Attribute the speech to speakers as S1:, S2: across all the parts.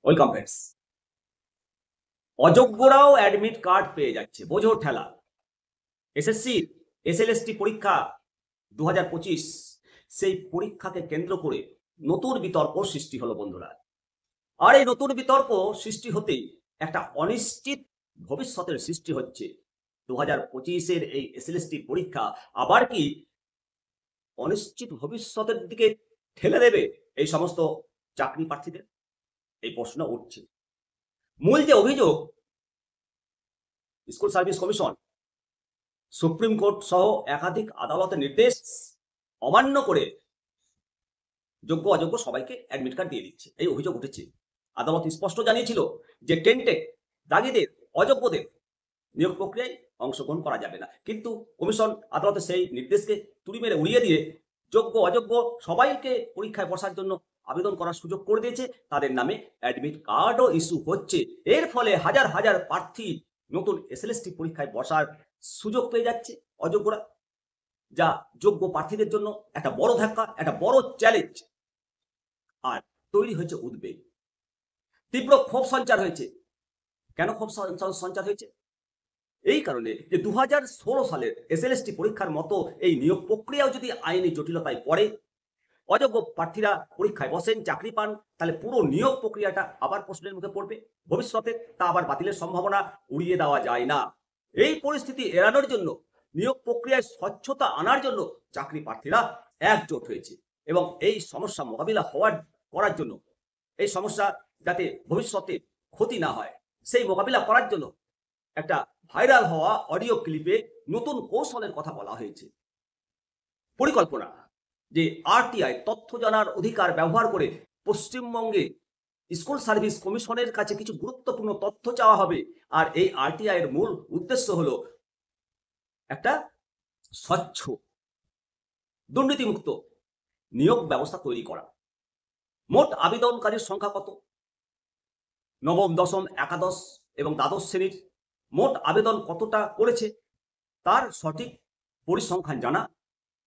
S1: Welcome friends. অযোগ্যরাও admit card পেয়ে যাচ্ছে, বোঝো ঠেলা। এসএসসি এসএলএসটি পরীক্ষা 2025 সেই পরীক্ষাকে কেন্দ্র করে নতুন বিতর্ক সৃষ্টি হলো বন্ধুরা। আর এই নতুন বিতর্ক সৃষ্টি হতেই একটা অনিশ্চিত ভবিষ্যতের সৃষ্টি হচ্ছে। 2025-এর এই এসএলএসটি পরীক্ষা আবার কি অনিশ্চিত ভবিষ্যতের দিকে ঠেলে দেবে এই সমস্ত চাকরি প্রার্থীদের? এই প্রশ্ন উঠছে। মূল যে অভিযোগ, school service commission supreme court সহ একাধিক আদালতের নির্দেশ অমান্য করে যোগ্য অযোগ্য সবাইকে অ্যাডমিট কার্ড দিয়ে দিচ্ছে, এই অভিযোগ উঠেছে। আদালত স্পষ্ট জানিয়েছিল যে টেন্টেক দাগীদের অযোগ্যদের নিয়োগ প্রক্রিয়ায় অংশগ্রহণ করা যাবে না, কিন্তু কমিশন আদালতের সেই নির্দেশকে তুড়ি মেরে উড়িয়ে দিয়ে যোগ্য অযোগ্য সবাইকে পরীক্ষায় বসার জন্য আবেদন করার সুযোগ করে দিয়েছে। তাদের নামে অ্যাডমিট কার্ডও ইস্যু হচ্ছে। এর ফলে হাজার হাজার প্রার্থী নতুন এসএলএসটি পরীক্ষায় বসার সুযোগ পেয়ে যাচ্ছে অযোগ্যরা, যা যোগ্য প্রার্থীদের জন্য একটা বড় ধাক্কা, একটা বড় চ্যালেঞ্জ। আর তৈরি হয়েছে উদ্বেগ, তীব্র ক্ষোভ সঞ্চার হয়েছে। কেন ক্ষোভ সঞ্চার হয়েছে? এই কারণে যে 2016 সালের এসএলএসটি পরীক্ষার মতো এই নিয়োগ প্রক্রিয়াও যদি আইনি জটিলতায় পড়ে, অযোগ্য প্রার্থীরা পরীক্ষায় বসেন, চাকরি পান, তাহলে পুরো নিয়োগ প্রক্রিয়াটা আবার প্রশ্নের মুখে পড়বে। ভবিষ্যতে তা আবার বাতিলের সম্ভাবনা উড়িয়ে দেওয়া যায় না। এই পরিস্থিতি এড়ানোর জন্য, নিয়োগ প্রক্রিয়ায় স্বচ্ছতা আনার জন্য চাকরি প্রার্থীরা একজোট হয়েছে এবং এই সমস্যা মোকাবিলা করার জন্য, এই সমস্যা যাতে ভবিষ্যতে ক্ষতি না হয়, সেই মোকাবিলা করার জন্য একটা ভাইরাল হওয়া অডিও ক্লিপে নতুন কৌশলের কথা বলা হয়েছে। পরিকল্পনা যে আরটিআই তথ্য জানার অধিকার ব্যবহার করে পশ্চিমবঙ্গে স্কুল সার্ভিস কমিশনের কাছে কিছু গুরুত্বপূর্ণ তথ্য চাওয়া হবে। আর এই আরটিআই এর মূল উদ্দেশ্য হলো একটা স্বচ্ছ, দুর্নীতিমুক্ত নিয়োগ ব্যবস্থা তৈরি করা। মোট আবেদনকারীর সংখ্যা কত? নবম, দশম, একাদশ এবং দ্বাদশ শ্রেণীর মোট আবেদন কতটা করেছে তার সঠিক পরিসংখ্যান জানা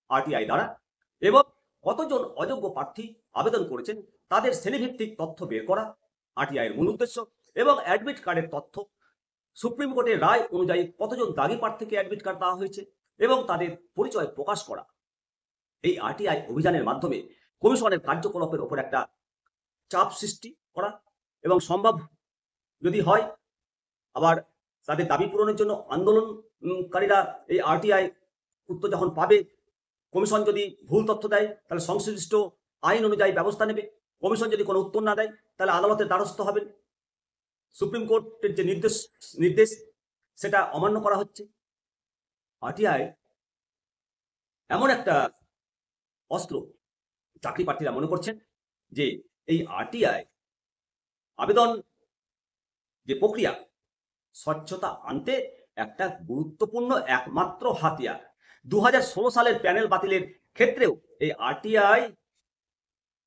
S1: আরটিআই দ্বারা, এবং কতজন অযোগ্য প্রার্থী আবেদন করেছেন তাদের শ্রেণীভিত্তিক তথ্য বের করা আরটিআই এর মূল উদ্দেশ্য। এবং অ্যাডমিট কার্ডের তথ্য, সুপ্রিম কোর্টের রায় অনুযায়ী কতজন দাগী প্রার্থীকে অ্যাডমিট কার্ড দেওয়া হয়েছে এবং তাদের পরিচয় প্রকাশ করা। এই আরটিআই অভিযানের মাধ্যমে কমিশনের কার্যকলাপের উপর একটা চাপ সৃষ্টি করা এবং সম্ভব যদি হয় আবার তাদের দাবি পূরণের জন্য আন্দোলনকারীরা এই আরটিআই উত্তর যখন পাবে, কমিশন যদি ভুল তথ্য দেয় তাহলে সংশ্লিষ্ট আইন অনুযায়ী ব্যবস্থা নেবে। কমিশন যদি কোনো উত্তর না দেয় তাহলে আদালতের দ্বারস্থ হবেন। সুপ্রিম কোর্টের যে নির্দেশ সেটা অমান্য করা হচ্ছে। আরটিআই এমন একটা অস্ত্র, চাকরি প্রার্থীরা মনে করছেন যে এই আরটিআই আবেদন যে প্রক্রিয়া, স্বচ্ছতা আনতে একটা গুরুত্বপূর্ণ একমাত্র হাতিয়ার। 2016 সালের প্যানেল বাতিলের ক্ষেত্রেও এই আরটিআই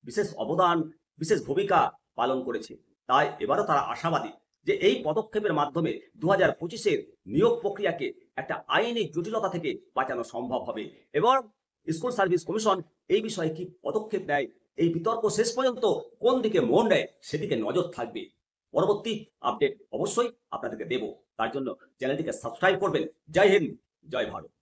S1: বিশেষ অবদান, বিশেষ ভূমিকা পালন করেছে। তাই এবারও তারা আশাবাদী যে এই পদক্ষেপের মাধ্যমে 2025-এর নিয়োগ প্রক্রিয়াকে একটা আইনি জটিলতা থেকে বাঁচানো সম্ভব হবে। এবং স্কুল সার্ভিস কমিশন এই বিষয়ে কি পদক্ষেপ নেয়, এই বিতর্ক শেষ পর্যন্ত কোন দিকে মন নেয়, সেদিকে নজর থাকবে। পরবর্তী আপডেট অবশ্যই আপনাদেরকে দেব, তার জন্য চ্যানেলটিকে সাবস্ক্রাইব করবেন। জয় হিন্দ, জয় ভারত।